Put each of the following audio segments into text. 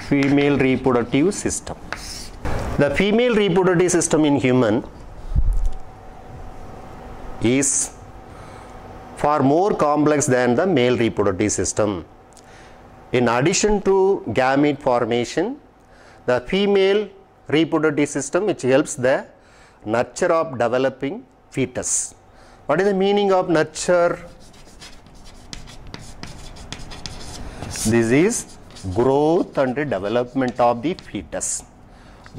female reproductive system. The female reproductive system in human is far more complex than the male reproductive system. In addition to gamete formation, the female reproductive system which helps the nurture of developing fetus. What is the meaning of nurture? This is growth and development of the fetus.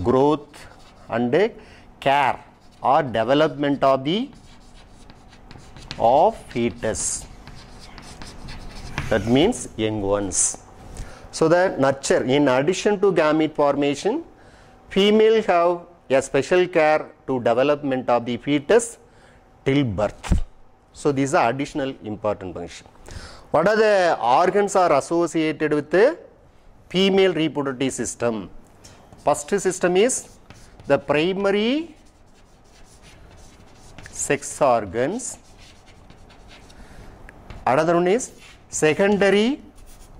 Growth and care or development of the fetus. That means young ones. So the nurture, in addition to gamete formation, female have a special care to development of the fetus till birth. So these are additional important function. What are the organs are associated with the female reproductive system? First system is the primary sex organs. Another one is secondary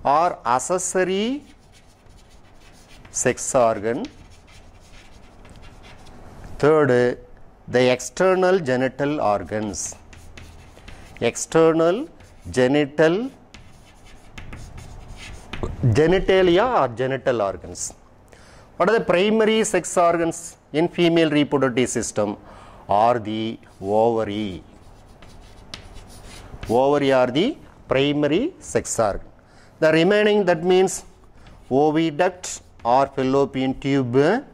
or accessory sex organ. Third, the external genital organs. External genitalia or genital organs. What are the primary sex organs in female reproductive system? Are the ovary. Ovary are the primary sex organ. The remaining, that means oviduct or fallopian tube,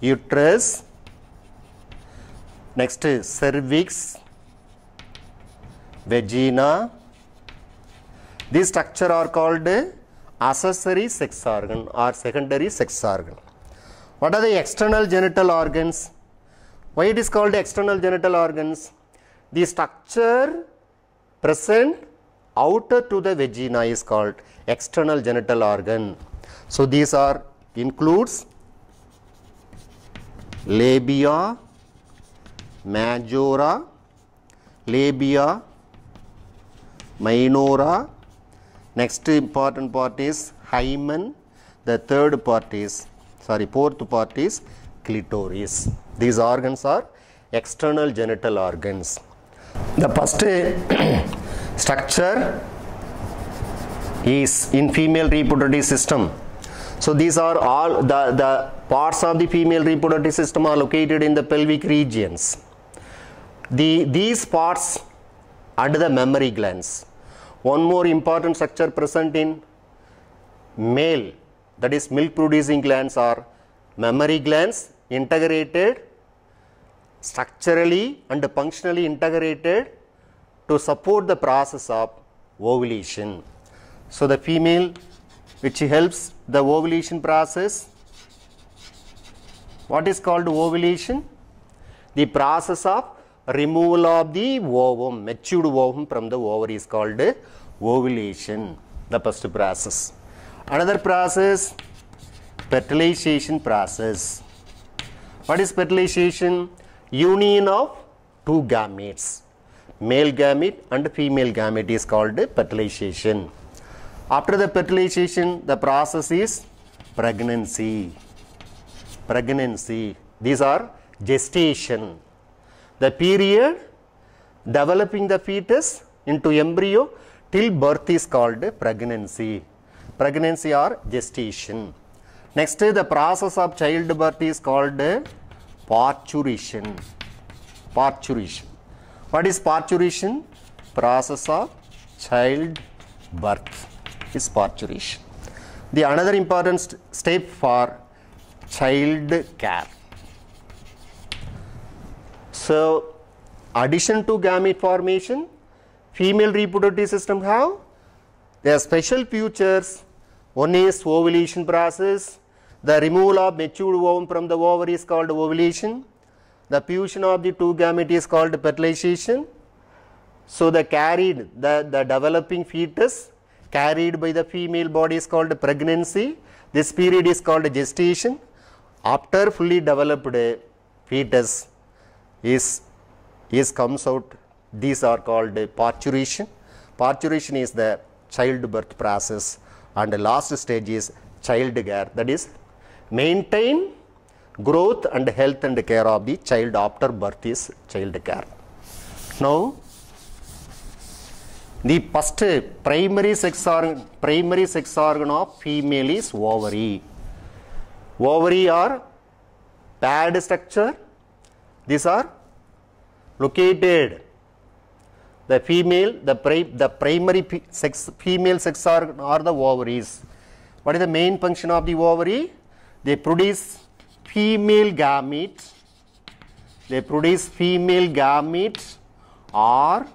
uterus, next is cervix, vagina. These structure are called accessory sex organ or secondary sex organ. What are the external genital organs? Why it is called external genital organs? The structure present outer to the vagina is called external genital organ. So these are includes labia majora, labia minora. Next important part is hymen. The fourth part is clitoris. These organs are external genital organs. The first structure is in female reproductive system. So these are all the parts of the female reproductive system are located in the pelvic regions. These parts under the mammary glands. One more important structure present in male, that is milk producing glands, are mammary glands, integrated, structurally and functionally integrated to support the process of ovulation. So the female which helps the ovulation process, what is called ovulation? The process of removal of the ovum, matured ovum from the ovary is called ovulation, the first process. Another process, fertilization process. What is fertilization? Union of two gametes, male gamete and female gamete is called fertilization. After the fertilization, the process is pregnancy. Pregnancy. These are gestation. The period developing the fetus into embryo till birth is called pregnancy. Pregnancy or gestation. Next, the process of childbirth is called parturition. Parturition. What is parturition? Process of childbirth is parturition. The another important step for child care. So, addition to gamete formation, female reproductive system have their special features. One is ovulation process. The removal of matured ovum from the ovary is called ovulation. The fusion of the two gametes is called fertilization. So the developing fetus carried by the female body is called pregnancy. This period is called gestation. After fully developed fetus is comes out, these are called parturition. Parturition is the childbirth process, and the last stage is child care, that is maintain growth and health and care of the child after birth is child care. Now, the first primary sex organ of female is ovary. Ovary are pad structure. These are located. The primary female sex organ are the ovaries. What is the main function of the ovary? They produce female gametes. They produce female gametes or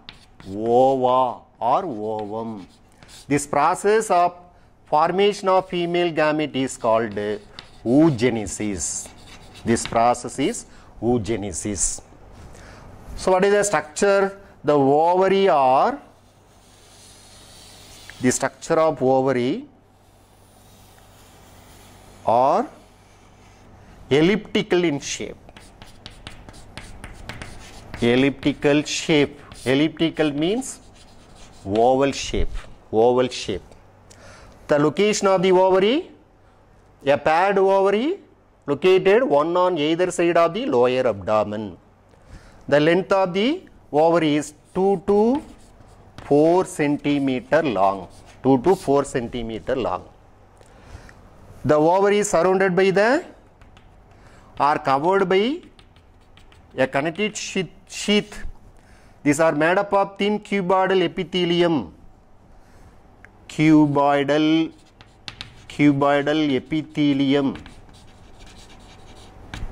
ova or ovum. This process of formation of female gamete is called oogenesis. This process is oogenesis. So what is the structure? The ovary are, the structure of ovary are elliptical in shape. Elliptical shape. Elliptical means oval shape. Oval shape. The location of the ovary, a paired ovary located one on either side of the lower abdomen. The length of the ovary is 2 to 4 centimeter long. 2 to 4 centimeter long. The ovary is surrounded by the, are covered by a connected sheath. These are made up of thin cuboidal epithelium. Cuboidal epithelium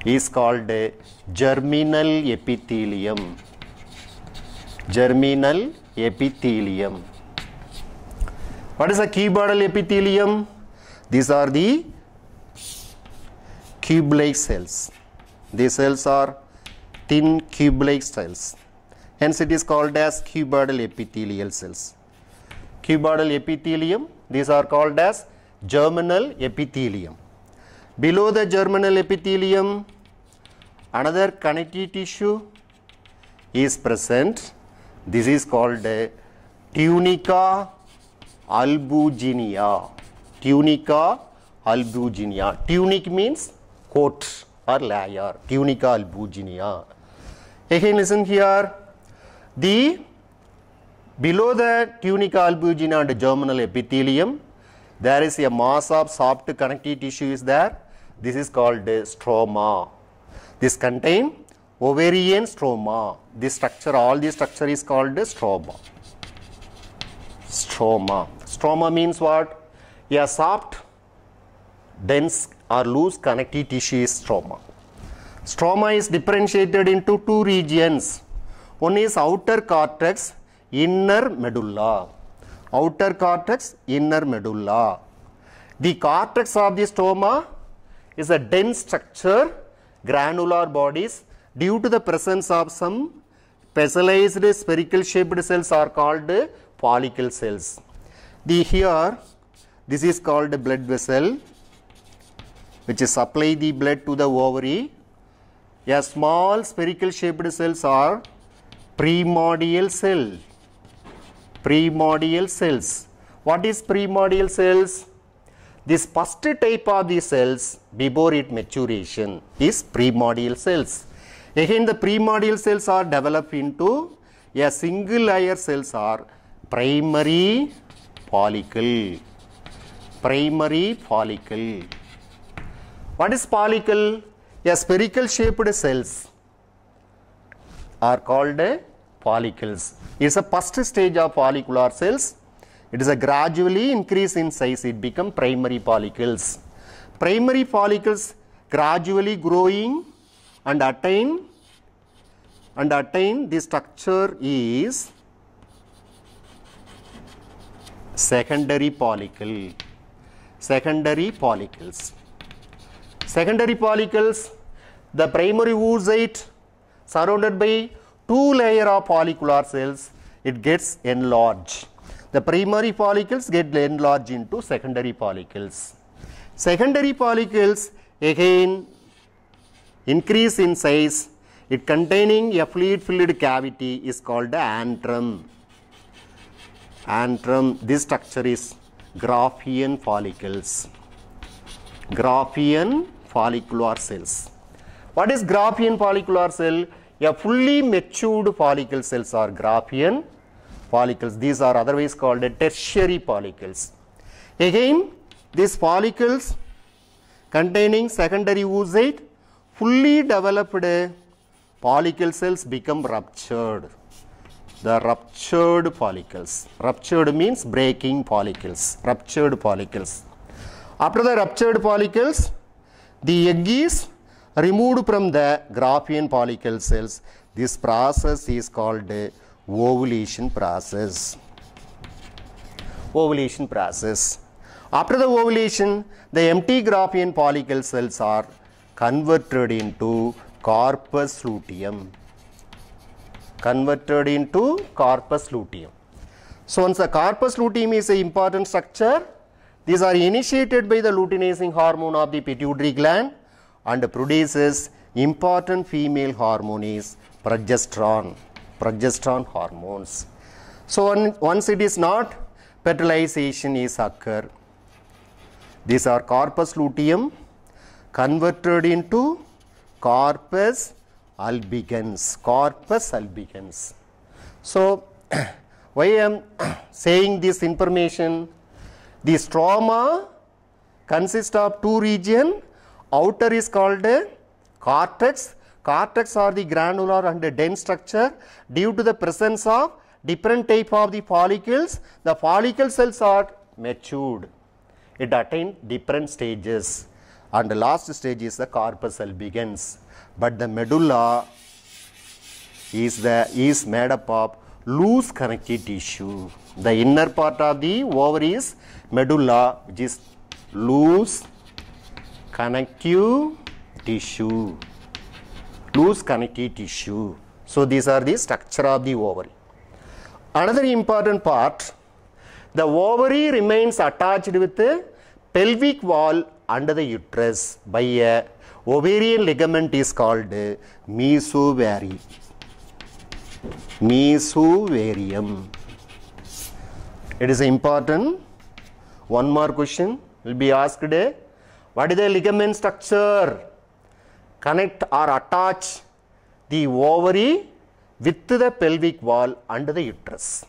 is called germinal epithelium. Germinal epithelium. What is a cuboidal epithelium? These are the cube-like cells. These cells are thin cube-like cells. Hence it is called as cuboidal epithelial cells. Cuboidal epithelium, these are called as germinal epithelium. Below the germinal epithelium, another connective tissue is present. This is called tunica albuginea. Tunica albuginea. Tunic means coat or layer. Tunica albuginea. Again listen here. Below the tunica albuginea and germinal epithelium, there is a mass of soft connective tissue is there. This is called stroma. This contains ovarian stroma. This structure, all this structure is called stroma. Stroma. Stroma means what? A soft, dense or loose connective tissue is stroma. Stroma is differentiated into two regions. One is outer cortex, inner medulla. Outer cortex, inner medulla. The cortex of the stroma is a dense structure, granular bodies. Due to the presence of some specialized spherical shaped cells are called follicle cells. Here, this is called a blood vessel, which is supply the blood to the ovary. A small spherical shaped cells are primordial cell. Primordial cells. What is primordial cells? This first type of the cells before its maturation is primordial cells. Again, the primordial cells are developed into a single layer cells are primary follicle. Primary follicle. What is follicle? A spherical shaped cells are called follicles. It is a first stage of follicular cells. It is a gradually increase in size. It become primary follicles. Primary follicles gradually growing and attain the structure is secondary follicle. Secondary follicles. Secondary follicles, the primary oocyte surrounded by two layers of follicular cells, it gets enlarged. The primary follicles get enlarged into secondary follicles. Secondary follicles again increase in size. It containing a fluid-filled cavity is called the antrum. Antrum, this structure is Graafian follicles. Graafian follicular cells. What is Graafian follicular cell? A fully matured follicle cells are Graafian follicles. These are otherwise called tertiary follicles. Again, these follicles containing secondary oocyte, fully developed follicle cells become ruptured. The ruptured follicles. Ruptured means breaking follicles. Ruptured follicles. After the ruptured follicles, the egg is removed from the Graafian follicle cells. This process is called ovulation process. Ovulation process. After the ovulation, the empty Graafian follicle cells are converted into corpus luteum. Converted into corpus luteum. So once the corpus luteum is an important structure, these are initiated by the luteinizing hormone of the pituitary gland and produces important female hormone is progesterone. Progesterone hormones. So once it is not, fertilization is occur. These are corpus luteum converted into corpus albicans. Corpus albicans. So why I am saying this information? The stroma consists of two regions. Outer is called cortex. Cortex are the granular and dense structure. Due to the presence of different type of the follicles, the follicle cells are matured. It attained different stages, and the last stage is the corpus albicans. But the medulla is made up of loose connective tissue. The inner part of the ovary is medulla, which is loose connective tissue. Loose connective tissue. So these are the structure of the ovary. Another important part, the ovary remains attached with the pelvic wall under the uterus by a ovarian ligament is called mesovari. Mesovarium. It is important. One more question will be asked. What is the ligament structure? Connect or attach the ovary with the pelvic wall under the uterus.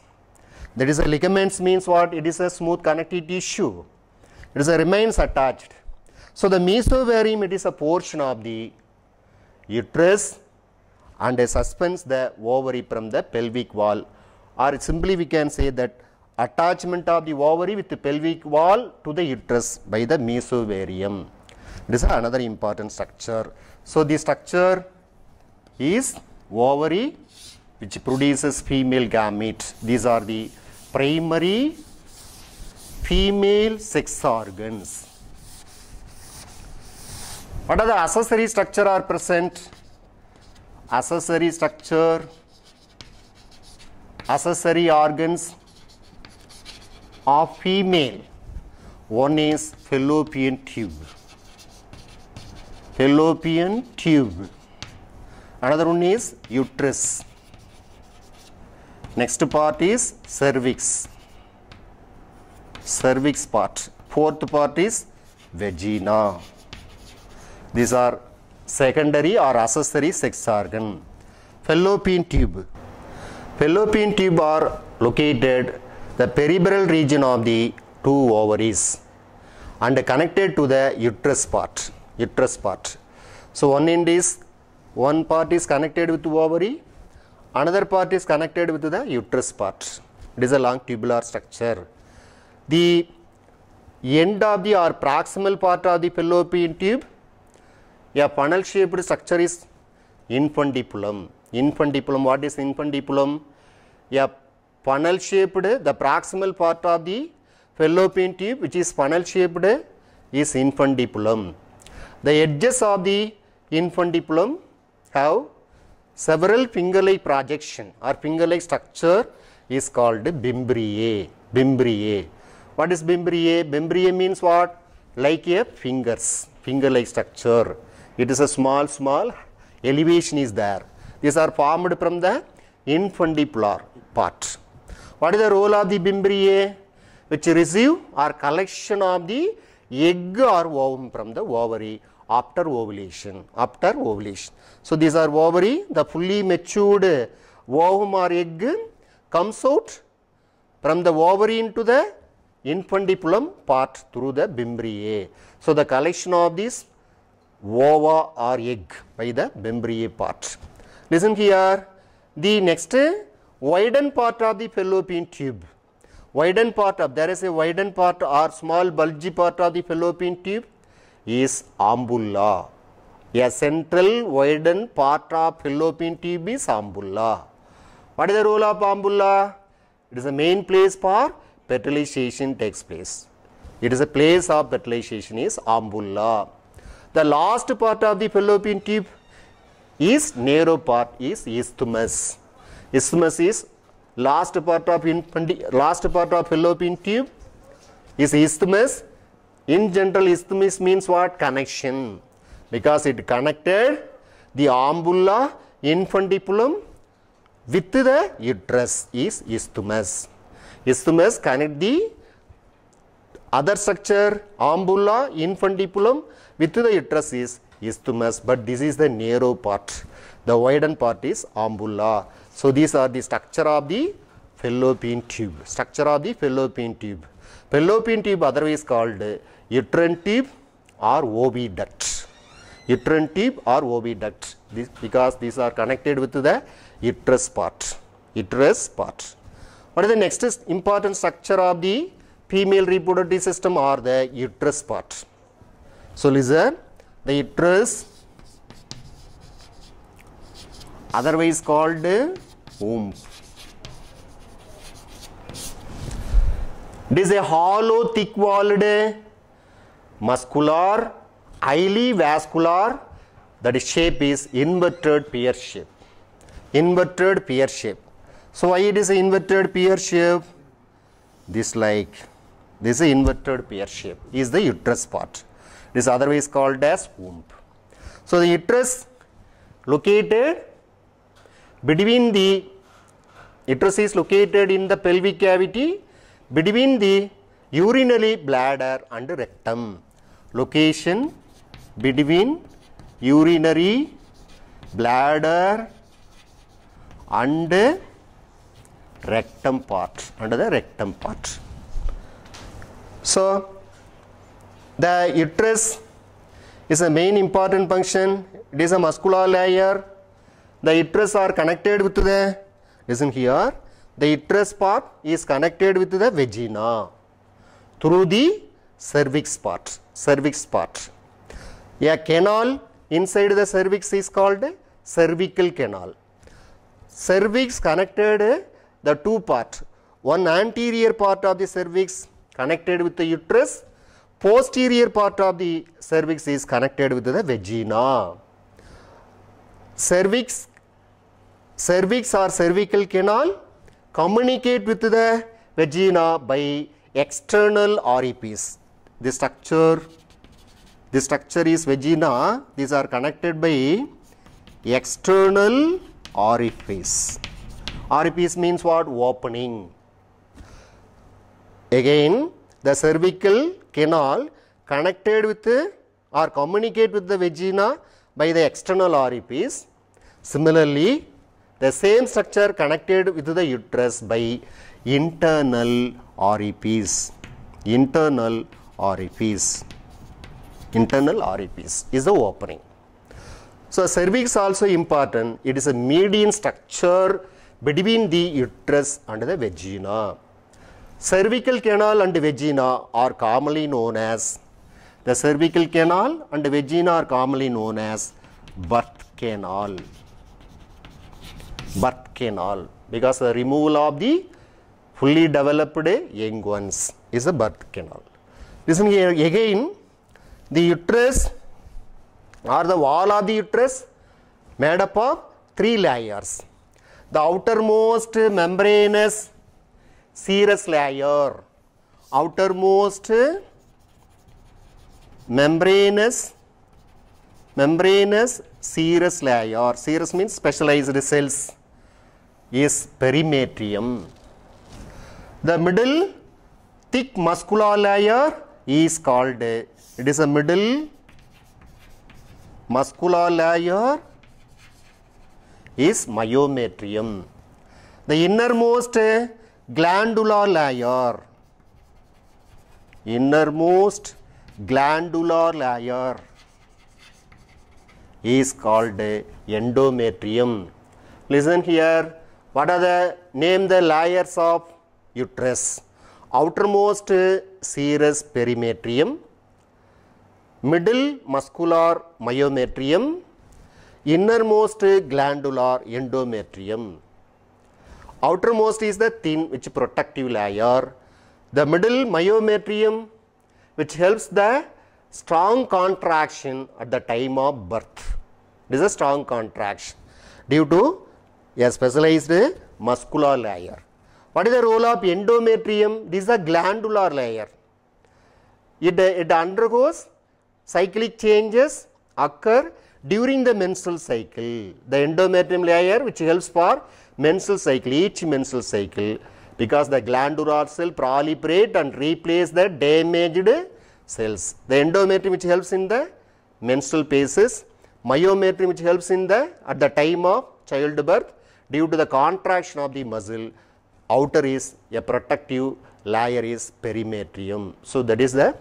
That is, a ligaments means what? It is a smooth connective tissue. It is a remains attached. So the mesovarium, it is a portion of the uterus and suspends the ovary from the pelvic wall, or simply we can say that attachment of the ovary with the pelvic wall to the uterus by the mesovarium. This is another important structure. So the structure is ovary, which produces female gamete. These are the primary female sex organs. What are the accessory structure are present? Accessory structure, accessory organs of female. One is fallopian tube. Fallopian tube. Another one is uterus. Next part is cervix. Cervix part. Fourth part is vagina. These are secondary or accessory sex organ. Fallopian tube. Fallopian tube are located the peripheral region of the two ovaries and connected to the uterus part. Uterus part. So one part is connected with the ovary, another part is connected with the uterus part. It is a long tubular structure. The end of the or proximal part of the fallopian tube, a funnel shaped structure is infundibulum. Infundibulum, what is infundibulum? A funnel shaped, the proximal part of the fallopian tube, which is funnel shaped, is infundibulum. The edges of the infundibulum have several finger-like projection or finger-like structure is called bimbriae. Bimbriae. What is bimbriae? Bimbriae means what? Like a finger-like structure. It is a small elevation is there. These are formed from the infundibular part. What is the role of the bimbriae? Which receive or collection of the egg or ovum from the ovary after ovulation. So these are ovary. The fully matured ovum or egg comes out from the ovary into the infundiculum part through the Bimbriae. So the collection of these ova or egg by the Bimbriae part. Listen here, the next widened part of the fallopian tube. There is a widened part or small bulgy part of the fallopian tube is ampulla. A central widened part of fallopian tube is ampulla. What is the role of ampulla? It is the main place for fertilization takes place. It is a place of fertilization is ampulla. The last part of the fallopian tube is narrow part is isthmus. Isthmus is last part of fallopian tube is isthmus. In general, isthmus means what? Connection, because it connected the ampulla infundiculum with the uterus is isthmus. Isthmus connect the other structure ampulla infundiculum with the uterus is isthmus, but this is the narrow part. The widened part is ampulla. So these are the structure of the fallopian tube. Fallopian tube otherwise called uterine tube or oviduct. This, because these are connected with the uterus part. What is the next important structure of the female reproductive system or the uterus part? So listen, the uterus otherwise called womb. It is a hollow, thick-walled, muscular, highly vascular, that shape is inverted pear shape. So why it is an inverted pear shape? This is inverted pear shape is the uterus part. It is otherwise called as womb. So the uterus located between the uterus is located in the pelvic cavity between the urinary bladder and rectum. Location between urinary bladder and rectum part, under the rectum part. So the uterus is a main important function. It is a muscular layer. The uterus are connected with the, listen here, the uterus part is connected with the vagina through the cervix part. A canal inside the cervix is called cervical canal. Cervix connected the two parts. One anterior part of the cervix connected with the uterus. Posterior part of the cervix is connected with the vagina. Cervix or cervical canal communicate with the vagina by external orifice. This structure is vagina. These are connected by external orifice. Orifice means what? Opening. Again, the cervical canal connected with or communicate with the vagina by the external orifice. Similarly, the same structure connected with the uterus by internal orifice. Internal orifice is the opening. So cervix also important. It is a median structure between the uterus and the vagina. Cervical canal and vagina are commonly known as, the cervical canal and vagina are commonly known as birth canal. Because the removal of the fully developed young ones is a birth canal. Listen here again, the uterus or the wall of the uterus made up of three layers. The outermost membranous serous layer, membranous serous layer, serous means specialized cells, is perimetrium. The middle thick muscular layer is called, it is a middle muscular layer is myometrium. The innermost glandular layer, is called endometrium. Listen here, what are the layers of uterus? Outermost serous perimetrium, middle muscular myometrium, innermost glandular endometrium. Outermost is the thin which protective layer. The middle myometrium which helps the strong contraction at the time of birth. It is a strong contraction due to a specialized muscular layer. What is the role of endometrium? This is a glandular layer. It undergoes cyclic changes occur during the menstrual cycle. The endometrium layer which helps for menstrual cycle, each menstrual cycle, because the glandular cell proliferate and replace the damaged cells. The endometrium which helps in the menstrual phases, myometrium which helps in the at the time of childbirth due to the contraction of the muscle. Outer is a protective layer is perimetrium. So that is the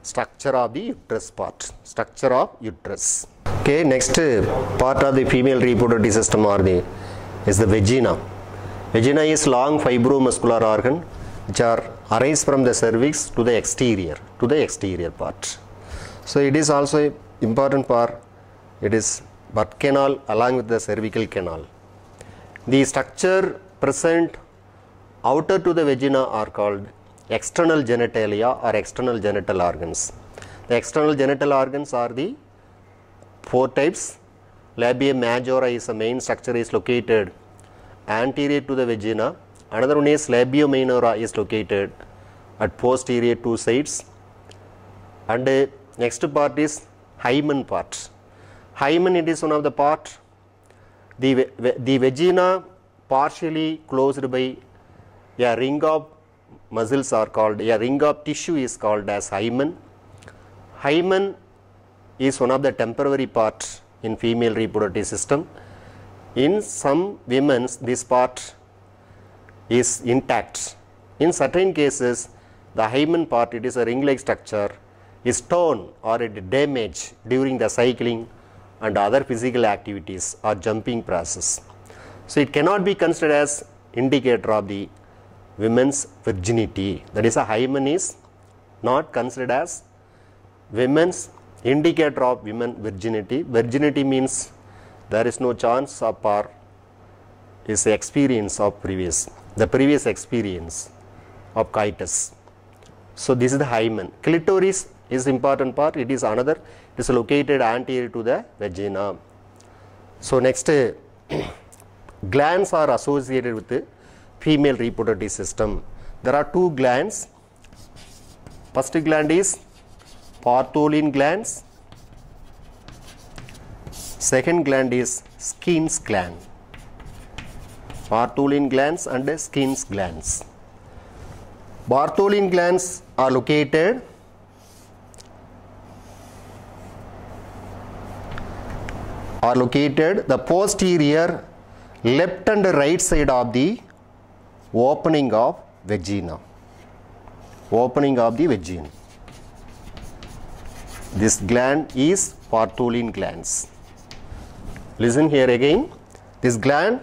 structure of the uterus part, structure of uterus. Okay, next part of the female reproductive system is the vagina. Vagina is long fibromuscular organ which are arise from the cervix to the exterior part. So it is also important part. It is birth canal along with the cervical canal. The structure present outer to the vagina are called external genitalia or external genital organs. The external genital organs are the 4 types. Labia majora is the main structure, is located anterior to the vagina. Another one is labia minora is located at posterior 2 sides. And next part is hymen part. Hymen, it is one of the part. The vagina partially closed by a ring of muscles are called, a ring of tissue is called as hymen. Hymen is one of the temporary parts in female reproductive system. In some women this part is intact. In certain cases the hymen part, it is a ring-like structure, is torn or it damaged during the cycling and other physical activities or jumping process. So it cannot be considered as indicator of the women's virginity. That is, a hymen is not considered as women's indicator of women virginity. Virginity means there is no chance of or is experience of the previous experience of coitus. So this is the hymen. Clitoris is important part. It is another. It is located anterior to the vagina. So next, glands are associated with the female reproductive system. There are 2 glands. First gland is Bartholin glands. Second gland is Skin's gland. Bartholin glands and Skin's glands. Bartholin glands are located the posterior left and right side of the opening of vagina. Opening of the vagina. This gland is Bartholin glands. Listen here again. This gland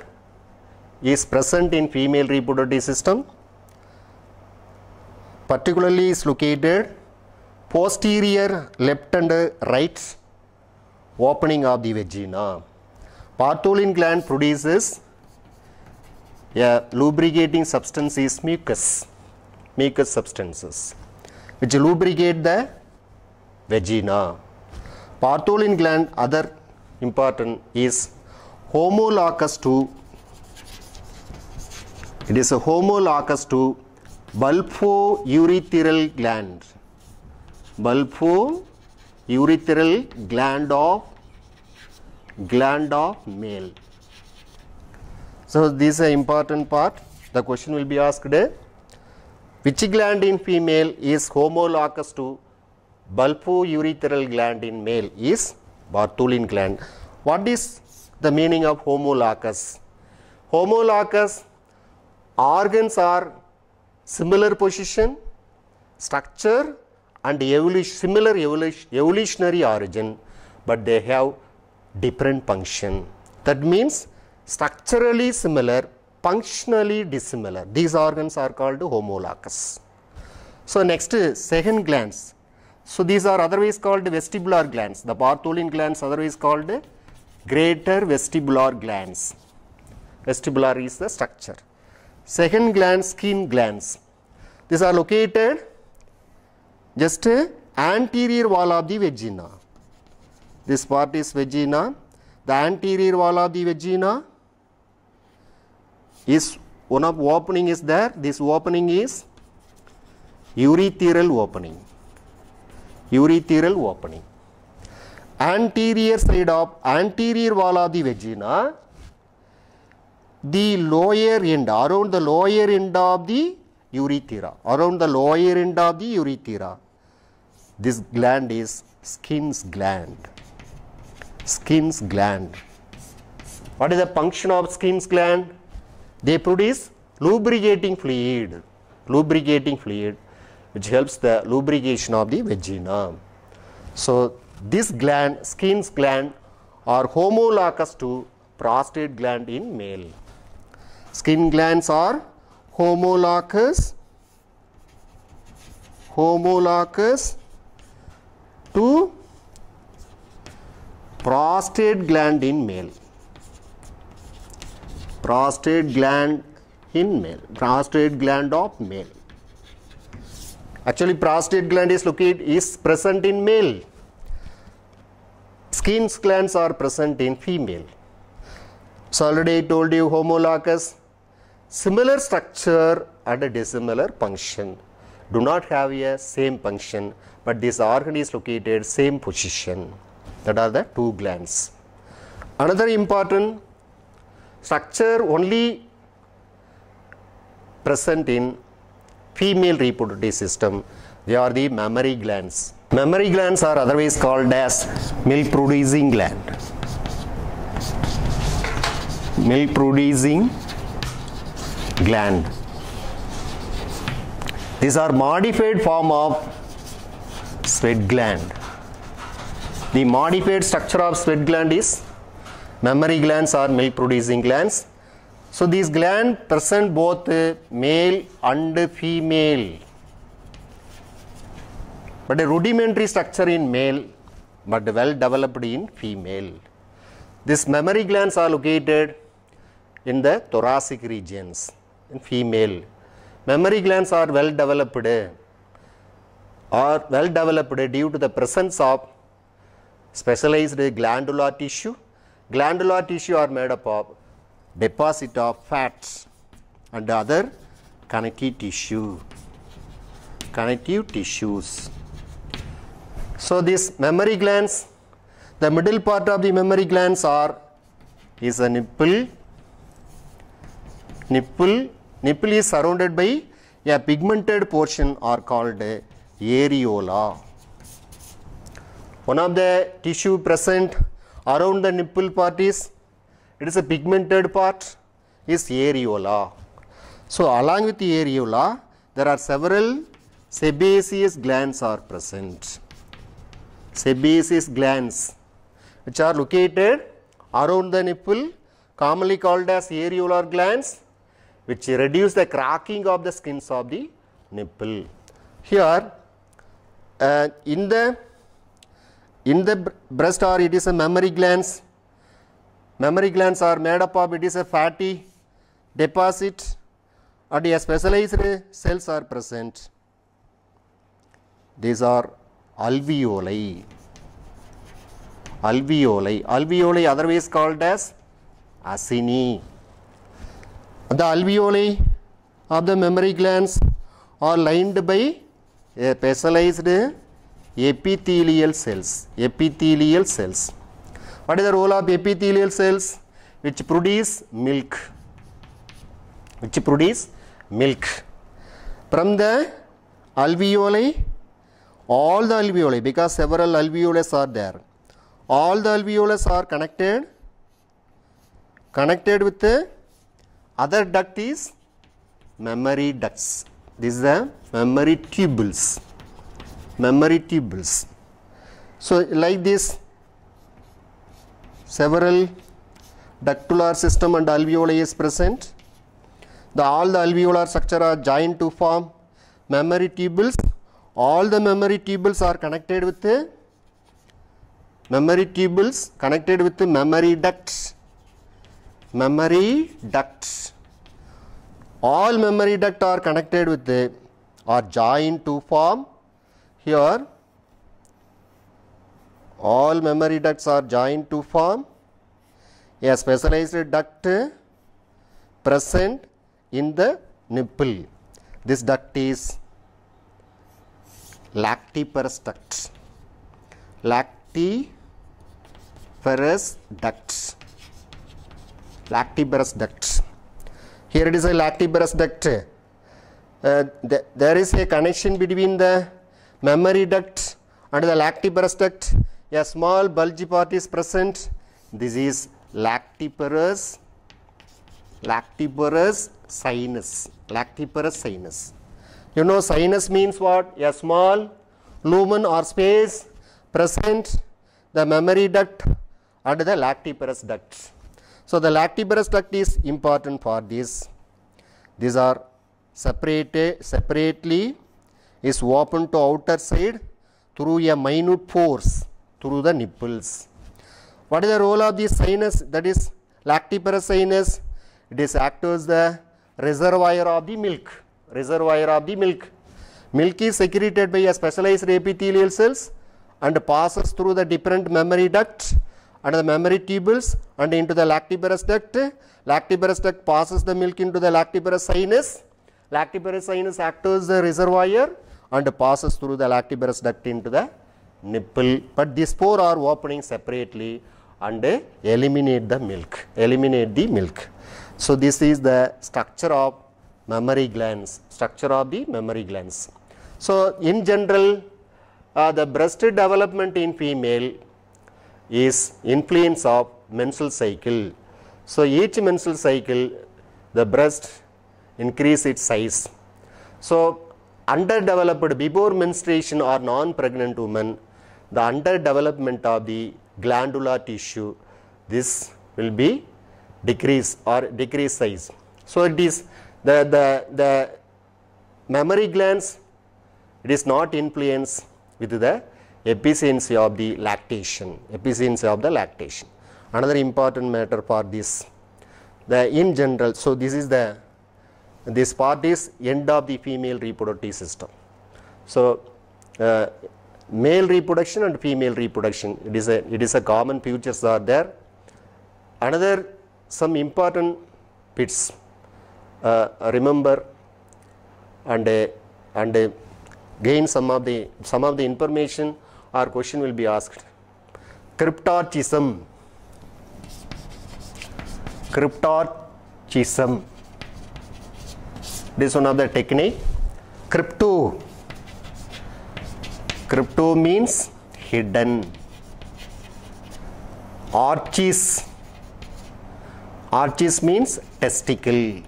is present in female reproductive system. Particularly is located posterior left and right opening of the vagina. Bartholin gland produces a lubricating substance is mucus substances which lubricate the vagina. Bartholin gland other important is homologous to, it is a homologous to bulbourethral gland. Bulbourethral gland of male. So this is an important part. The question will be asked, Which gland in female is homologous to bulbourethral gland in male is Bartholin gland. What is the meaning of homologous? Homologous organs are similar position, structure and similar evolutionary origin, but they have different function. That means structurally similar, functionally dissimilar. These organs are called homologous. So next second glands. So these are otherwise called vestibular glands. The Bartholin glands otherwise called greater vestibular glands. Vestibular is the structure. Second gland, skin glands. These are located just anterior wall of the vagina. This part is vagina. The anterior wall of the vagina is one of opening is there. This opening is urethral opening. Urethral opening. Anterior side of anterior wall of the vagina, the lower end, around the lower end of the urethra, around the lower end of the urethra, this gland is Skin's gland. Skin's gland. What is the function of Skin's gland? They produce lubricating fluid, which helps the lubrication of the vagina. So this gland, Skin's gland, are homologous to prostate gland in male. Skin glands are homologous to prostate gland in male. Prostate gland in male. Prostate gland of male. Actually, prostate gland is present in male. Skin glands are present in female. So already I told you homologous, similar structure and a dissimilar function. Do not have a same function, but this organ is located same position. That are the two glands. Another important structure only present in female reproductive system, they are the mammary glands. Mammary glands are otherwise called as milk producing gland. Milk producing gland. These are modified form of sweat gland. The modified structure of sweat gland is mammary glands or milk producing glands. So these glands present both male and female, but a rudimentary structure in male, but well developed in female. These mammary glands are located in the thoracic regions in female. Mammary glands are well developed due to the presence of specialized glandular tissue. Glandular tissue are made up of deposit of fats and other connective tissues. So these mammary glands, the middle part of the mammary glands is a nipple. Nipple is surrounded by a pigmented portion are called areola. One of the tissue present around the nipple part is, it is a pigmented part, is areola. So along with the areola, there are several sebaceous glands are present. Sebaceous glands which are located around the nipple, commonly called as areolar glands, which reduce the cracking of the skins of the nipple. Here in the breast, or it is a mammary glands. Mammary glands are made up of, it is a fatty deposit and a specialized cells are present. These are alveoli. Alveoli otherwise called as acini. The alveoli of the mammary glands are lined by a specialized epithelial cells. What is the role of epithelial cells? Which produce milk. From the alveoli, all the alveoli, because several alveolus are there, all the alveolus are connected with the other duct is mammary ducts. This is the mammary tubules. Mammary tubules. So like this, several ductular system and alveoli is present. All the alveolar structure are joined to form mammary tubules. All the mammary tubules are connected with the mammary ducts. Mammary ducts. All mammary ducts are connected with the or joined to form here. All mammary ducts are joined to form a specialized duct present in the nipple. This duct is lactiferous duct. Lactiferous duct. Lactiferous duct. Here it is a lactiferous duct. There is a connection between the mammary duct and the lactiferous duct. A small bulgy part is present. This is lactiferous sinus. Lactiferous sinus. You know, sinus means what? A small lumen or space present the mammary duct and the lactiferous duct. So the lactiferous duct is important for this. These are separately is open to outer side through a minute pores through the nipples. What is the role of this sinus, that is lactiferous sinus? It is act as the reservoir of the milk. Reservoir of the milk. Milk is secreted by a specialized epithelial cells and passes through the different mammary duct and the mammary tubules and into the lactiferous duct. Lactiferous duct passes the milk into the lactiferous sinus. Lactiferous sinus acts as the reservoir and passes through the lactiferous duct into the nipple. But these four are opening separately and eliminate the milk. So this is the structure of mammary glands. So in general, the breast development in female is influence of menstrual cycle. So each menstrual cycle, the breast increase its size. So underdeveloped before menstruation or non-pregnant women, the underdevelopment of the glandular tissue, this will be decrease size. So it is the mammary glands, it is not influenced with the efficiency of the lactation. Another important matter for this, in general. So this is this part is end of the female reproductive system. So male reproduction and female reproduction, it is a common features are there. Another some important bits remember and gain some of the information or question will be asked. Cryptorchism. This is one of the technique. Crypto means hidden. Arches means testicle.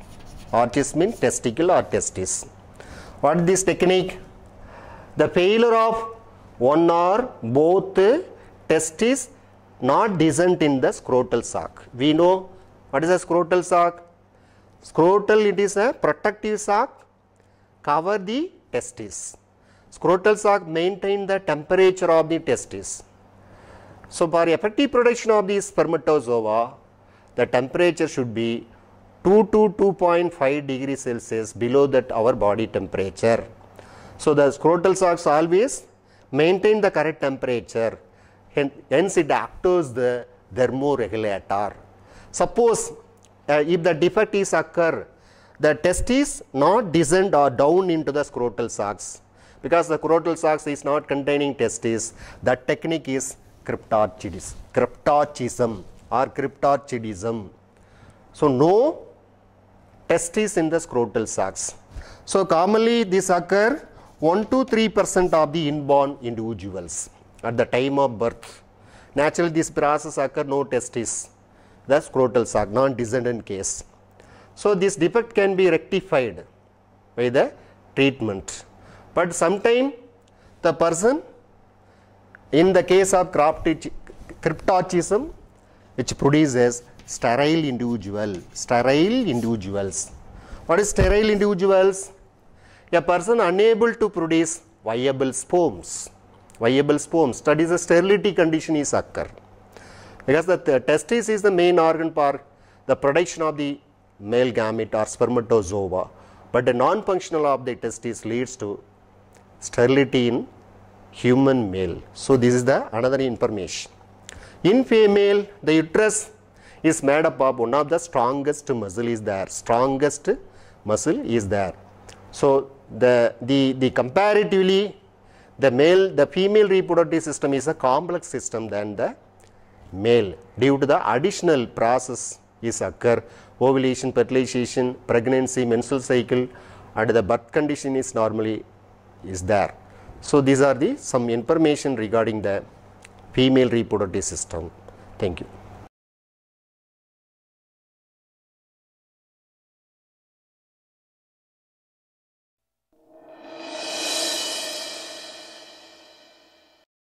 Arches means testicle or testis. What is this technique? The failure of one or both testis not descent in the scrotal sac. We know what is a scrotal sac. Scrotal, it is a protective sac, cover the testis. Scrotal sac maintain the temperature of the testis. So for effective production of the spermatozoa, the temperature should be 2 to 2.5 degrees Celsius below that our body temperature. So the scrotal sacs always maintain the correct temperature, hence it acts as the thermoregulator. Suppose if the defect is occur, the testis not descend or down into the scrotal sacs, because the scrotal sacs is not containing testis. That technique is cryptorchism or cryptorchidism. So no testis in the scrotal sacs. So commonly this occur 1 to 3% of the inborn individuals at the time of birth. Naturally this process occur no testis, the scrotal sac, non-descendant case. So this defect can be rectified by the treatment. But sometime the person, in the case of cryptorchism, which produces sterile individuals. What is sterile individuals? A person unable to produce viable sperms. That is a sterility condition is occur. Because the testis is the main organ for the production of the male gamete or spermatozoa, but the non-functional of the testis leads to sterility in human male. So this is the another information. In female, the uterus is made up of one of the strongest muscle is there. So the comparatively the female reproductive system is a complex system than the male due to the additional process is occur, ovulation, fertilization, pregnancy, menstrual cycle, and the birth condition is normally is there. So these are the some information regarding the female reproductive system. Thank you.